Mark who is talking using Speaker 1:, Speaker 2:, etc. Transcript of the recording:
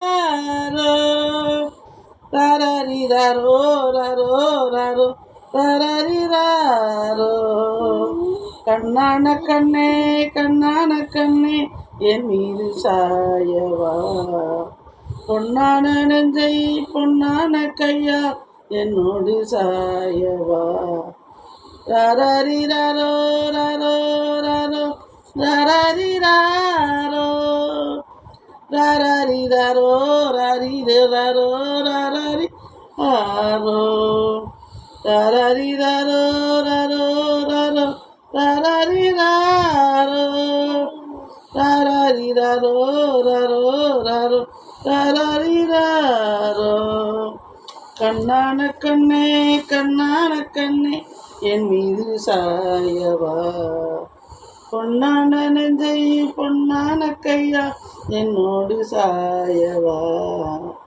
Speaker 1: ராரோ ராரோ ராரோ ராரோ ராரோ கண்ணான கண்ணே கண்ணான கண்ணே என் மீது சாயவா பொன்னான நெஞ்சை பொன்னான கையா என்னோடு சாயவா ராரோ ராரோ ராரோ ராரோ ராரோ ராரோ ராரி ஆரோ ராரோ ராரோ ராரோ ராரி ராரோ ராரோ ராரோ ராரோ ராரி ராரோ கண்ணான கண்ணே கண்ணான கண்ணே என் மீது சாயவா பொன்னான நெஞ்சை பொன்னான கையா என்னோடு சாயவா